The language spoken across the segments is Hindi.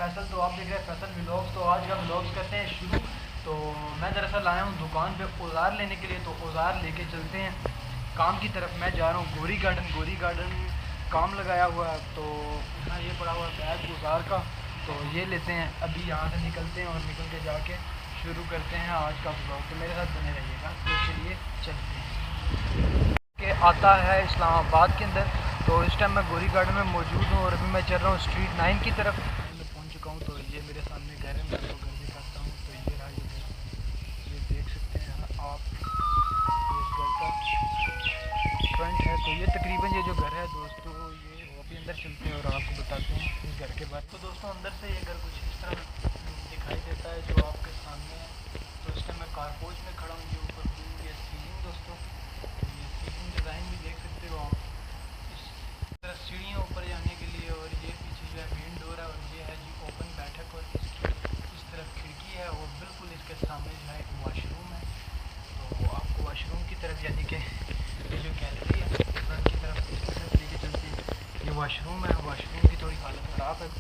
फैसल। तो आप देख रहे हैं फैसल व्लॉग्स। तो आज का व्लॉग्स करते हैं शुरू। तो मैं दरअसल आया हूँ दुकान पे औज़ार लेने के लिए। तो औज़ार लेके चलते हैं काम की तरफ। मैं जा रहा हूँ गोरी गार्डन काम लगाया हुआ है। तो यहाँ ये पड़ा हुआ बैग औज़ार का, तो ये लेते हैं। अभी यहाँ से निकलते हैं और निकल के जाके शुरू करते हैं आज का व्लॉग। तो मेरे साथ बने रहिएगा। तो चलिए चलते हैं। के आता है इस्लामाबाद के अंदर। तो इस टाइम मैं गोरी गार्डन में मौजूद हूँ और अभी मैं चल रहा हूँ स्ट्रीट 9 की तरफ। मैं पहुँच चुका हूँ। तो ये मेरे सामने घर है, मैं आपको घर दिखाता हूँ। तो ये रहा, ये देख सकते हैं आप, ये इस घर का फ्रंट है। तो ये तकरीबन ये जो घर है दोस्तों, ये वो भी अंदर चलते हैं और आपको बताते हैं इस घर के बारे में। तो दोस्तों अंदर से ये घर कुछ इस तरह दिखाई देता है जो आपके सामने है। तो इस टाइम मैं कारपोच में खड़ा हूँ। ये ऊपर ये सीलिंग दोस्तों, ये सीलिंग डिज़ाइन भी देख सकते हो आप। इस तरह सीढ़ियाँ ऊपर जाने के लिए। और ये पीछे जो है मेन डोर है और ये है जी ओपन बैठक। और इसकी इस तरफ खिड़की है और बिल्कुल इसके सामने जो है एक वाशरूम है। तो आपको वाशरूम की तरफ यानी कि ये जो गैलरी है फ्रंट की तरफ इसकी तरफ लेके चलते हैं। ये वाशरूम है, वाशरूम की थोड़ी हालत ख़राब है। तो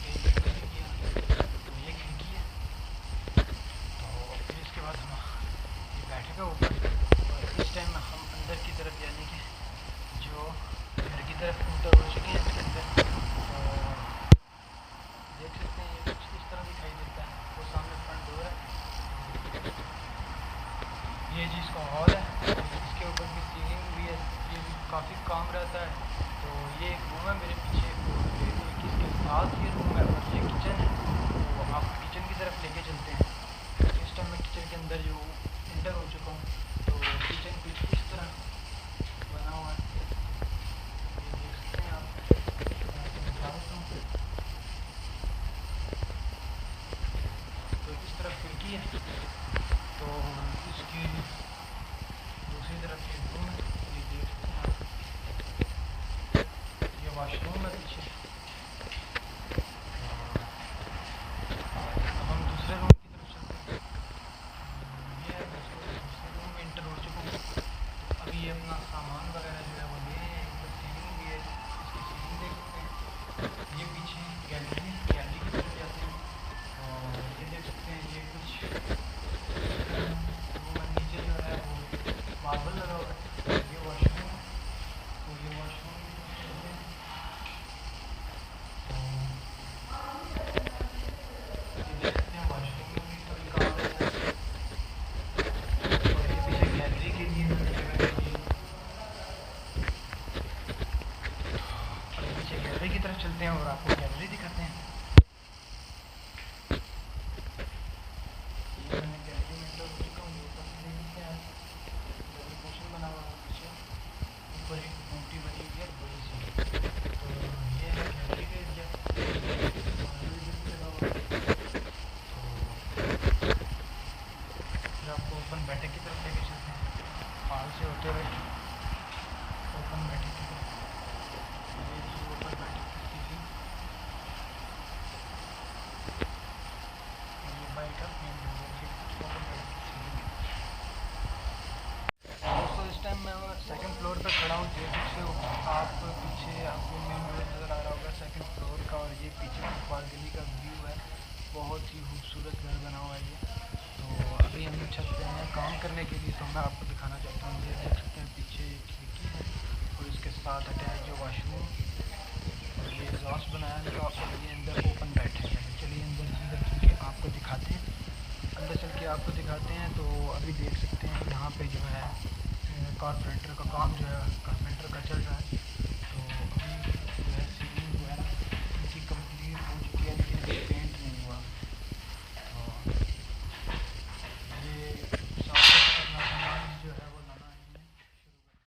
ये खिड़की है। तो फिर इसके बाद हम ये बैठेगा ऊपर। और इस टाइम हम अंदर की तरफ यानी कि जो घर की तरफ इंटर हो चुके हैं इसके अंदर। और देख सकते हैं ये कुछ इस तरह दिखाई देता है। वो सामने फ्रंट डोर है, ये जी इसका हॉल है। इसके ऊपर की सीलिंग भी है, ये भी काफ़ी काम रहता है। तो ये एक रूम है मेरे पीछे, और एक इसके साथ ये रूम है और ये किचन है। तो आपको किचन की तरफ लेके चलते हैं। इस टाइम मैं किचन के अंदर जो इंटर हो चुका हूँ। तो किचन कुछ इस तरह बना हुआ है, ये देख सकते हैं आप। मैं आपको दिखा देता हूँ। तो इस तरफ खिड़की है। तो इसकी दूसरी तरफ ये रूम है, ये देख सकते हैं आप। ये वाशरूम है पीछे। अब हम दूसरे रूम की तरफ चलते हैं। ये है दोस्तों, दूसरे रूम में इंटर हो चुका हूँ। अभी ये अपना सामान वगैरह जो है वो ले हैं। ऊपर सीलिंग भी है, इसकी सीलिंग देख सकते हैं। ये पीछे गैलरी की तरफ जाते हैं। और ये देख सकते हैं ये कुछ रूम है। नीचे जो है वो मार्बल लगा हुआ है। ये वॉशरूम है। तो ये वॉशरूम की तरफ चलते हैं। तो ये देख सकते हैं वॉशरूम में भी कभी काम रहता है। और ये पीछे गैलरी के लिए जगह के लिए। अभी पीछे गैलरी की तरफ चलते हैं और आपको गैलरी दिखाते हैं। ये मैंने गैलरी में इंटर हो चुका हूँ। ये ऊपर से देख सकते हैं आप, डबल पोर्शन बना हुआ है पीछे। ऊपर एक मूर्ति बनी हुई है बड़ी सी। तो ये है गैलरी का एरिया, लगा हुआ है। तो फिर आपको ओपन बैठक की तरफ लेके चलते हैं हॉल से होते हुए ओपन बैठक की तरफ। ये जी ओपन बैठक की सीलिंग, ये बाइक है मेन डोर के ओपन बैठक की सीलिंग है। दोस्तों इस टाइम मैं सेकंड फ्लोर पे खड़ा हूँ। देख सकते हो आप पीछे, आपको मेन डोर नज़र आ रहा होगा सेकंड फ्लोर का। और ये पीछे बालकनी का व्यू है, बहुत ही खूबसूरत घर बना हुआ है ये। तो अभी हम छत पे हैं काम करने के लिए। तो मैं आपको दिखाना चाहता हूँ, ये देख सकते हैं पीछे एक खिड़की है और इसके साथ अटैच जो वाशरूम और ये एग्जॉस्ट बनाया इनका। और ये अंदर ओपन बैठक है। चलिए अंदर चल के आपको दिखाते हैं। तो अभी देख सकते हैं यहाँ पे जो है कारपेंटर का काम जो है कारपेंटर का चल रहा है।